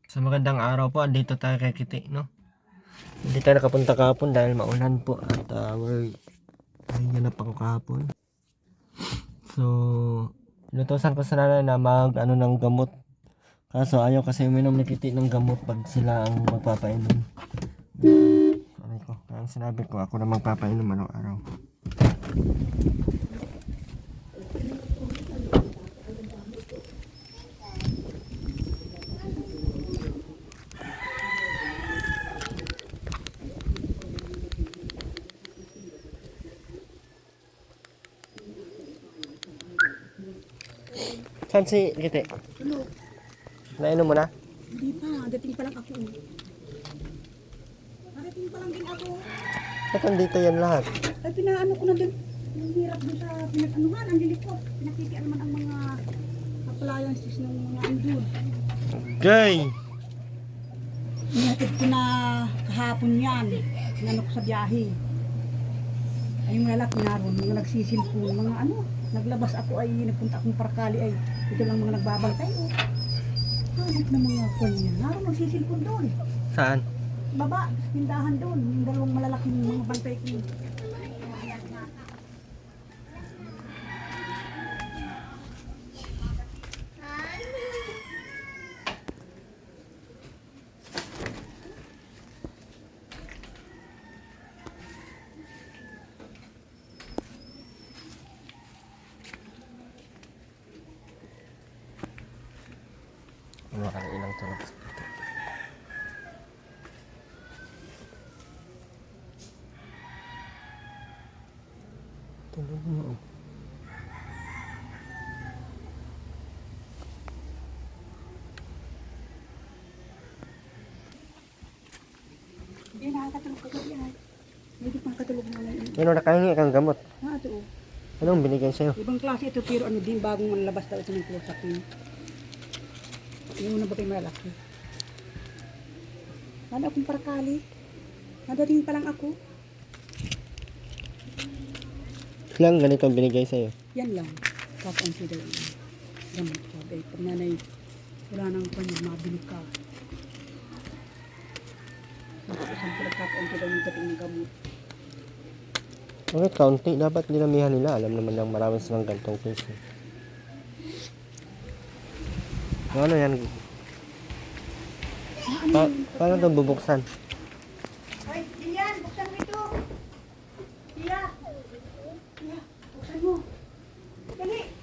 Sa magandang araw po, andito tayo kay Kiti, no? Hindi tayo nakapunta kahapon dahil maulan po at nahinganap ako kahapon. So, inutosan ko sa nanay na mag ng gamot. Kaso ayaw kasi uminom ni Kiti ng gamot pag sila ang magpapainom. Aray ko, kaya sinabi ko ako na magpapainom araw-araw. Saan si Kiti? Ano? Nainom mo na? Hindi pa. Dating pa lang ako. Dating pa lang din ako. Ba't nandito yan lahat? Ay, pinaano ko na din. Yung hirap doon sa pinag-anuhan. Ang lilikot. Pinakikian naman ang mga appliances ng mga andun. Gay! Nihatid ko na kahapon yan. Inano ko sa biyahe. Ay, yung lalaki naroon. Mga nagsisilpon. Mga ano. Naglabas ako ay nagpunta akong Parkali ay ito lang mga nagbabantay. Oh. Hanap na mga kwan niya. Naroon magsisilpon doon. Saan? Baba, tindahan doon. Yung dalawang malalaking mga bantay ko. Ano ka na ilang tulog sa Kiti? Tulog mo. Hindi, nakakatulog ko gabi ay. Hindi pang katulog mo na yun. Ano nakahingi kang gamot? Ito oh. Anong binigay sa'yo? Ibang klase ito pero ano din bagong manlabas daw ito ng clozapine. Yung una ba kayo malaki? Ano akong Parkali? Nadating pa lang ako. Ilang ganito ang binigay sa'yo? Yan lang. Top on daw yun. Gamot ko. Eh, pag nanay, wala nang kanya, mabili ka. Isang pala top on daw yung dating ng gamot. Bakit kaunti? Dapat dinamihan nila. Alam naman lang marami silang gantong case. Ano yan? Paano ito bubuksan? Ay, Dian, buksan mo ito. Tia. Tia, buksan mo. Dali.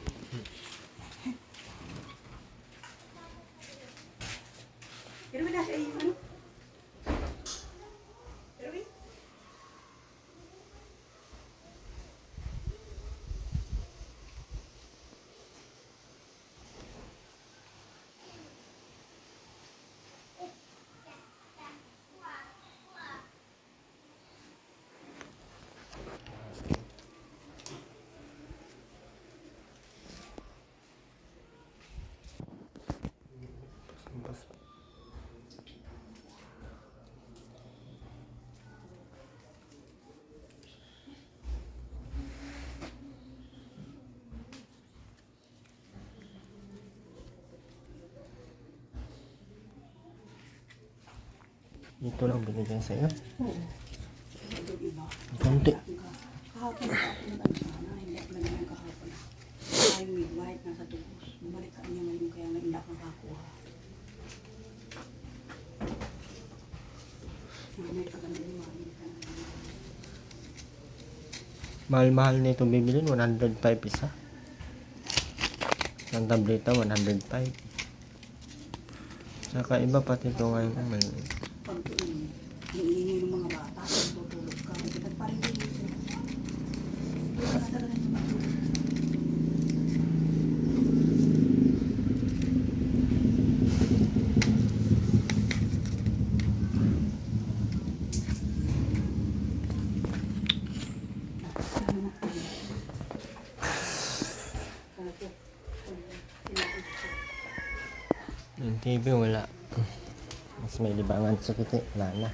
Pero wala siya yung ano? Erwin? Ito lang binigay sa'yo. Oo. Kaunti. Kahapon nag-ano sana, hindi ako naman kahapon. Ay, midnight, nasa tubos. Bumalik ka niya ngayon kaya nga hindi ako nakakuha. May kaganda yung mami. Mahal-mahal na itong bibilin. 105 isa. Ang tableta, 105. Saka iba pati ito ngayon. May... Pag hihingi ng mga bata, tutulog ka. Kasi parang hindi ito. Wala ka talaga ng matulog. Yung TV wala. Mas may libangan sa Kiti. Wala na.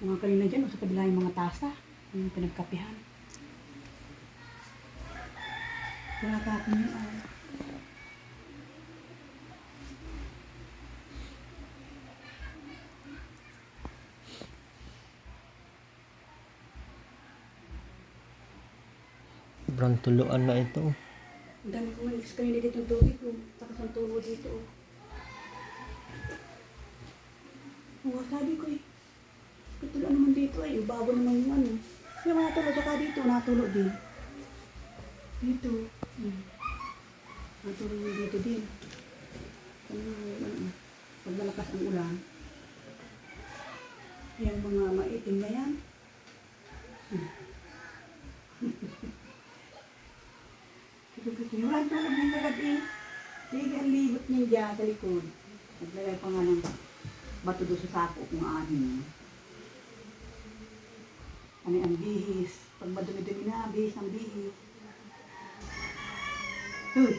Mga kanina dyan, sa kabila yung mga tasa. Yung pinagkapihan. Tinatapon yun. Sobrang tuluan na ito. Ang dami ko maligis kanina dito yung tubig ko. Takas ang tulo dito. Sabi ko eh. Tulo naman dito ay. Bago naman yung ano. Yung mga tulo saka dito. Natulo din. Dito. Natulo yung dito din. Pag malakas ang ulan. Yung mga maitim na yan. Walang tulog yung kagabi. Sige, ang libot niya dyan sa likod. Naglagay pa nga ng bato doon sa sako kung aanin. Ano ang bihis. Pag madumi-dumi na, bihis ng bihis. Uy!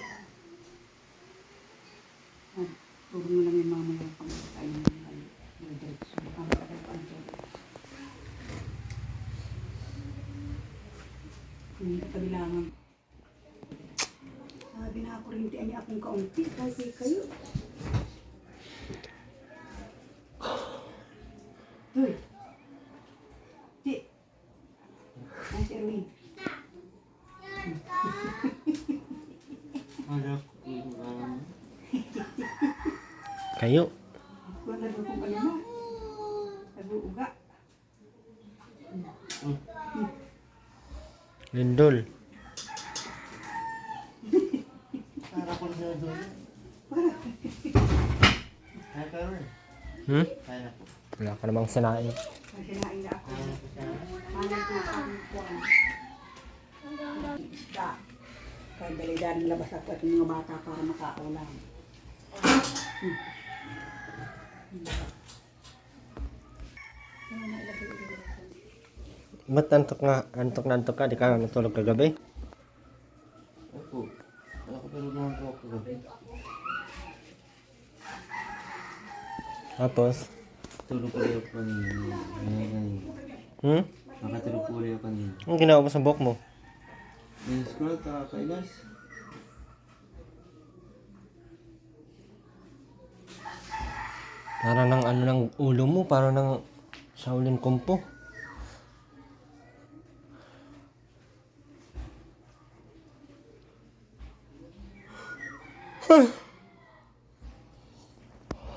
Turo mo lang yung mamaya pang kain ng diretso. Ang tagal pa ang tulog. Hindi ka kabilangan. Sabi na ako rin niya akong kaunti. Kasi kayo. Uy! Di! Ay, si Erwin. Kayo. Kung nag-ukong kanina. Nag-uuga. Lindol. Para ko na doon. Kaya ka rin. Kaya ko. Wala ka namang sinain. Masinain na ako. Kaya ko siya. Manay ko ang kuwan. Isda. Kaya dali-dali labas ako at yung mga bata para makaulam. Ba't antok na antok ka? Di ka natulog kagabi? Opo. Ako pero naman po ako gabi. Tapos? Tulog ko ulit ako kanina. Nakatulog ko ulit ako kanina. Anong ginawa mo sa buhok mo? Minis ko lang, kakailas. Parang ng ano ng ulo mo, parang ng Shaolin Kung Fu.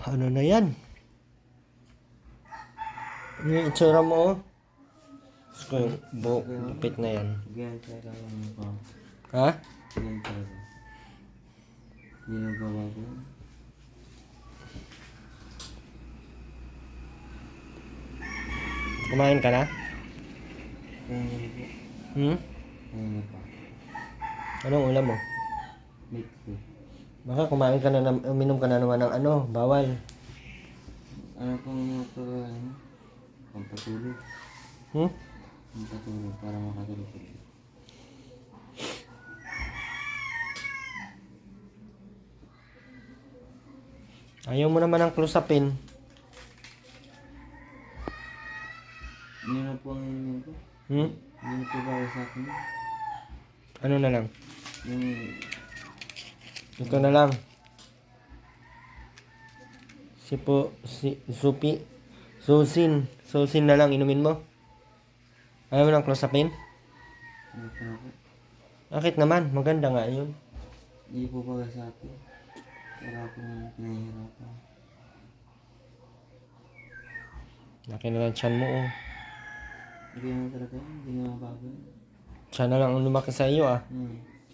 Ano na yan? Ano yung itsura mo? Oh? Gusto ko yung buhok, lupit na yan. Ganyan talaga ang mukha. Ha? Ganyan talaga. Ginagawa ko. Kumain ka na? Ganyan po. Ganyan pa. Anong ulam mo? Mix ko. Baka kumain ka na, uminom ka na naman ng ano, bawal. Ano pong ito, ano? Pampatulog. Pampatulog para makatulog ko. Ayaw mo naman ng clozapine. Yun na po ang yun ko. Yun na po para sa akin. Ano na lang? Yung Ito na lang. Susin na lang inumin mo. Ayaw mo ng clozapine? ano po ako. Bakit naman? Maganda nga yun. Hindi po para sa akin. Wala akong pinahihirapan. Laki na lang tiyan mo oh. Hindi naman talaga yun. Hindi naman bago yun. Tiyan na lang ang lumaki sa iyo ah.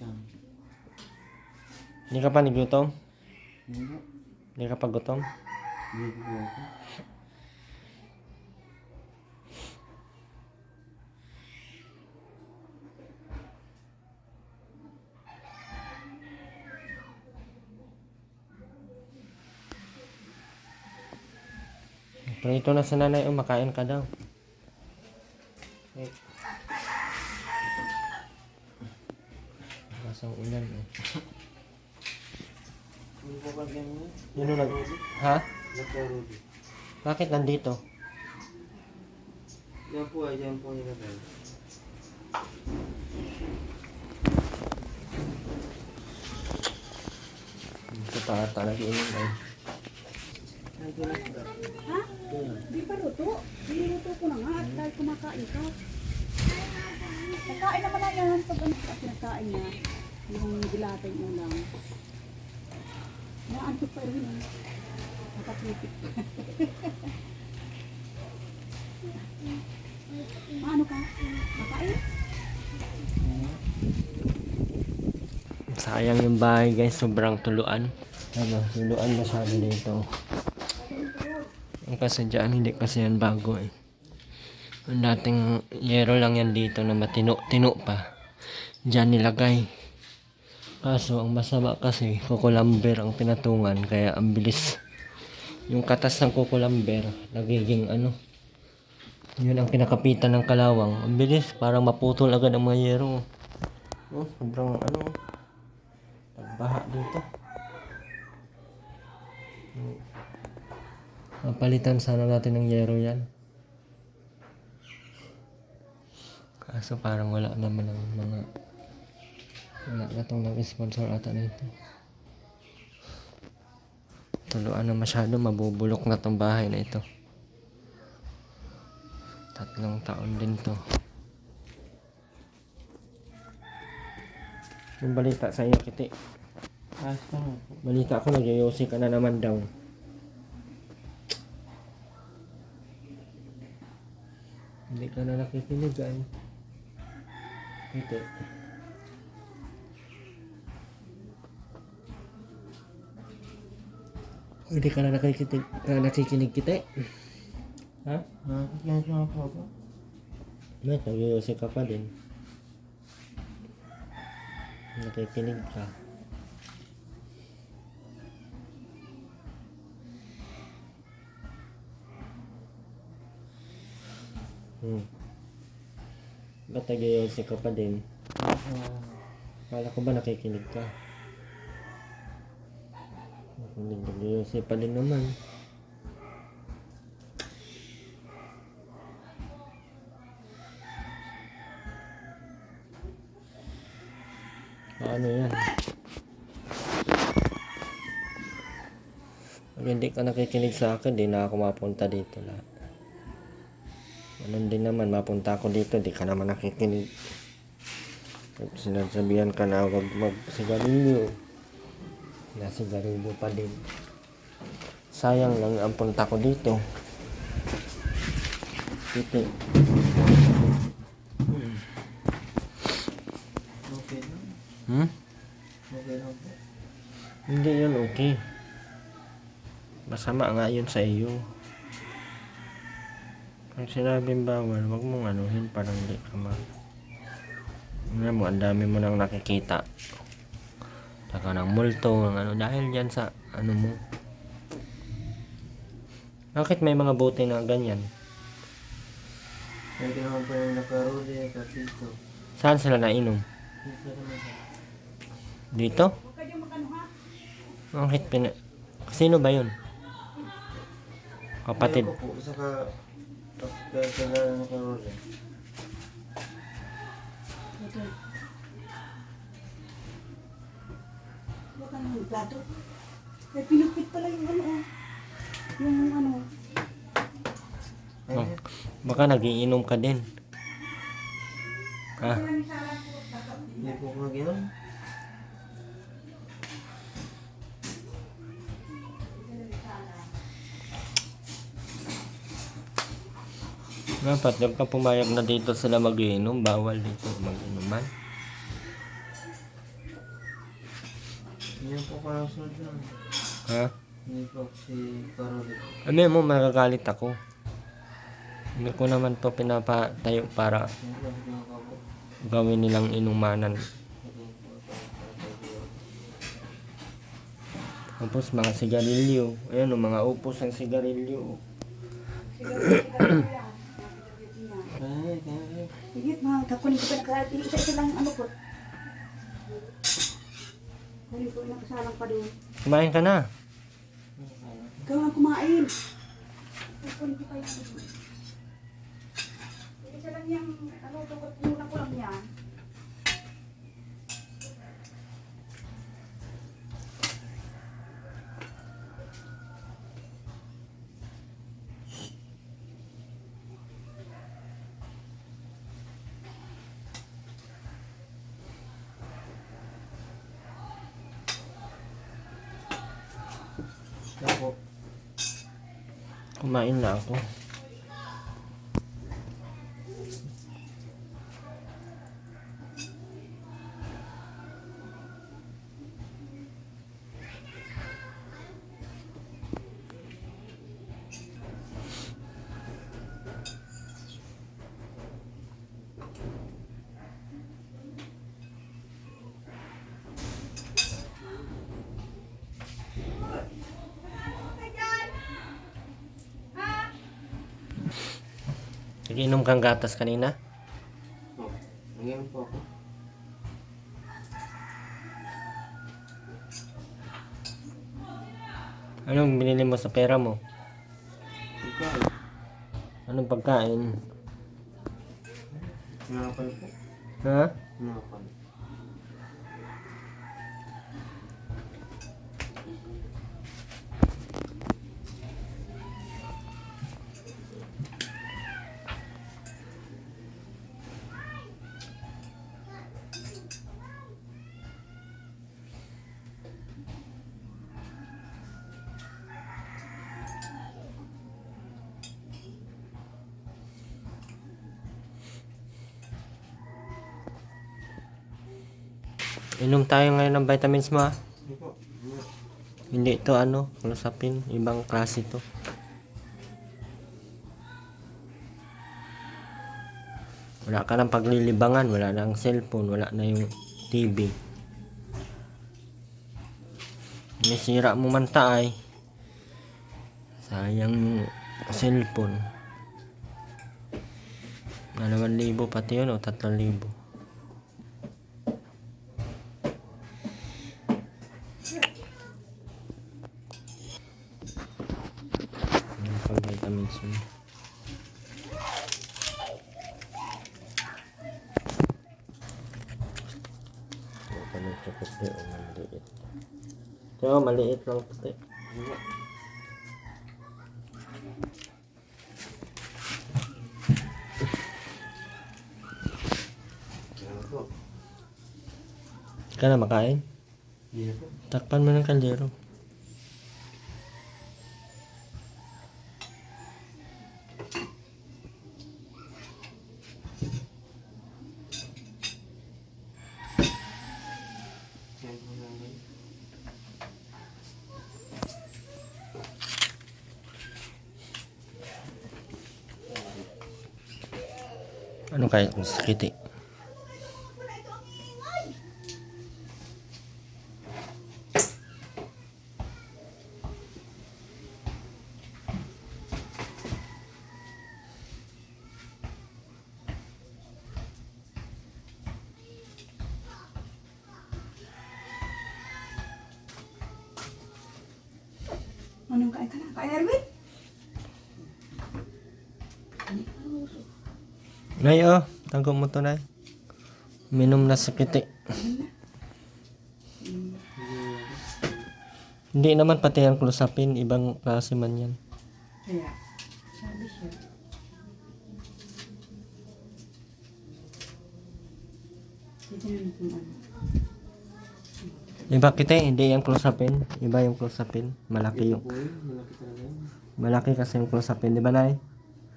Tiyan. Hindi ka pa nagutom? Hindi po. Hindi ka pa gutom? Hindi po ako. Pero ito na sa nanay, makain ka daw. Masang ulan eh. Hindi po ba ganyan? Yun nag... Ha? Nagkaroon. Bakit nandito? Yan po ay yan po nilagay. Ito talaga yun ay. Ay, ganun ba? Ha? Di pa luto. Niluto ko na nga at dahil kumakain ka. Nakain naman na yan. Pag ano ka pinakain niya. Yung dilatay mo lang. Naantok pa rin. Nakapipit. Ano ka? Nakain? Sayang yung bahay guys, sobrang tuluan. Tuluan masyado dito. Ang kasadyaan, hindi kasi yan bago eh. Ang dating yero lang yan dito na matino-tino pa. Diyan nilagay. Kaso ang masama kasi, kukulamber ang pinatungan, kaya ang bilis. Yung katas ng kukulamber, nagiging ano, yun ang kinakapitan ng kalawang. Ang bilis, parang maputol agad ang mga yero. Oh, sobrang ano, nagbaha dito. Mapalitan sana natin ng yero yan. Kaso parang wala naman ang mga wala na itong nag-sponsor ata na ito. Tuluan na masyado, mabubulok na itong bahay na ito. 3 taon din to. Yung balita sa iyo, Kiti. Ayos pa nga po. Balita ko, nagyoyosi ka na naman daw. Hindi ka na nakikinig ay. Kiti. Hindi ka na nakikinig, Kiti. Ha? Nakakikita nga po ako. Nagyoyosi ka pa din. Nakikinig ka. Ba't nagyoyosi ka pa din? Kala ko ba nakikinig ka? Hindi, nagyoyosi pa din naman. Ano yan? Pag hindi ka nakikinig sa akin, di na ako mapunta dito lahat. Ganun din naman, mapunta ako dito, di ka naman nakikinig. Sinasabihan ka na wag magsigarilyo. Nasigarilyo pa din. Sayang lang ang punta ko dito. Dito. Okay lang. Okay lang po. Hindi yun okay. Masama nga yun sa iyo. Pag sinabing bawal, wag mong anuhin, parang hindi ka mo, ang dami mo nang nakikita. Saka ng multo, ng ano, dahil yan sa ano mo. Bakit may mga bote na ganyan? Pwede naman po yung nakaruli at dito. Saan sila nainom? Dito naman po. Dito? Huwag kayong magano ha? Bakit Sino ba yun? Kapatid. Ayoko po, saka kaya sila nakaruli. Okay. Huwag ka naman plato. Eh, pinupit pala yung ano oh. Yung ano. Oh, baka nagiinom ka din. Ha? Hindi po ko gano'n. Dapat huwag ka pumayag na dito sila mag-iinom. Bawal dito mag-inuman. Hindi po ko lang sunod lang. Ha? Hindi po si Karoli. Ano mo, magagalit ako. Hindi ko naman to pinapatayo para Hindi po ako po. gawin nilang inumanan. Tapos mga sigarilyo. Ayan o, mga upos ng sigarilyo. Kaya, kaya. Higit mga kakunin ko pa isa-isa lang yung ano ko. Kunin ko yung nakasalang pa doon. Kumain ka na. Ikaw ang kumain. Kunin ko pa yung ano. kanyang, ano, tukot muna ko lang yan. Ako. Kumain na ako. Nag-inom kang gatas kanina? Oh, nangyayari po ako. Anong binili mo sa pera mo? Ikaw. Anong pagkain? Nakapal po. Ha? Nakapal. Inom tayo ngayon ng vitamins mo, ha? Hindi po. Hindi ito ano, Clozapine. Ibang klase to. Wala ka ng paglilibangan, wala na ang cellphone, wala na yung TV. Nasira mo man taay. Sayang yung cellphone. Na 2,000 pati yun o 3,000. Yung pang vitamins yun. Ito na ito puti o maliit. Ito maliit lang puti. Ano po? Hindi ka na makain? Hindi na po. Takpan mo ng kaldero. Yan po lang yun. Ano kaya kung sakit eh? Anong kain ka na? Kain, Erwin? Nay, oh. Tanggo mo to, Nay. Minom na sakit eh. Hindi naman pati ang Clozapine. Ibang klase man yan. Kaya, sabi siya. Dito na kung ano. Iba kita eh. Hindi yung Clozapine. Iba yung Clozapine. Malaki yung... Po yun. Malaki talaga yun. Malaki kasi yung Clozapine. Di ba, Nay?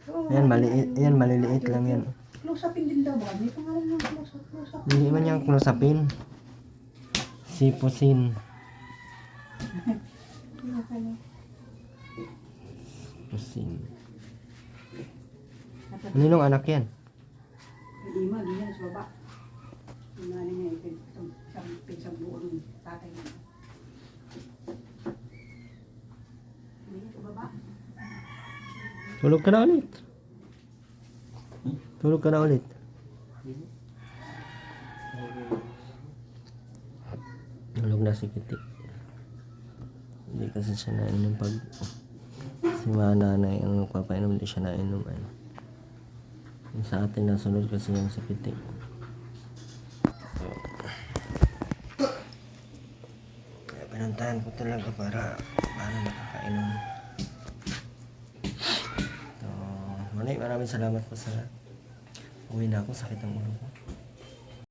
Oo, Ayan, maliit. Ayan, maliliit lang yan. Close-upin din daw ba? May pangalan ng close-up. Hindi man yung Clozapine. Sipusin. Sipusin. Ano yung anak yan? Hindi mo, hindi yan sa baba. Yung nanay niya, itong isang buo ng tatay niya. Hindi yan sa baba. Tulog ka na ulit. Tulog ka na ulit. Tulog na si Kitty. Hindi kasi siya nainom pag si mga nanay ang nagpapainom, hindi siya nainom. Ano. Yung sa atin nasunod kasi yung sa kiti. Kaya pinuntahan ko talaga para paano makakainom. So, maraming salamat po sa lahat. Uwi na ako, sakit ang ulo ko.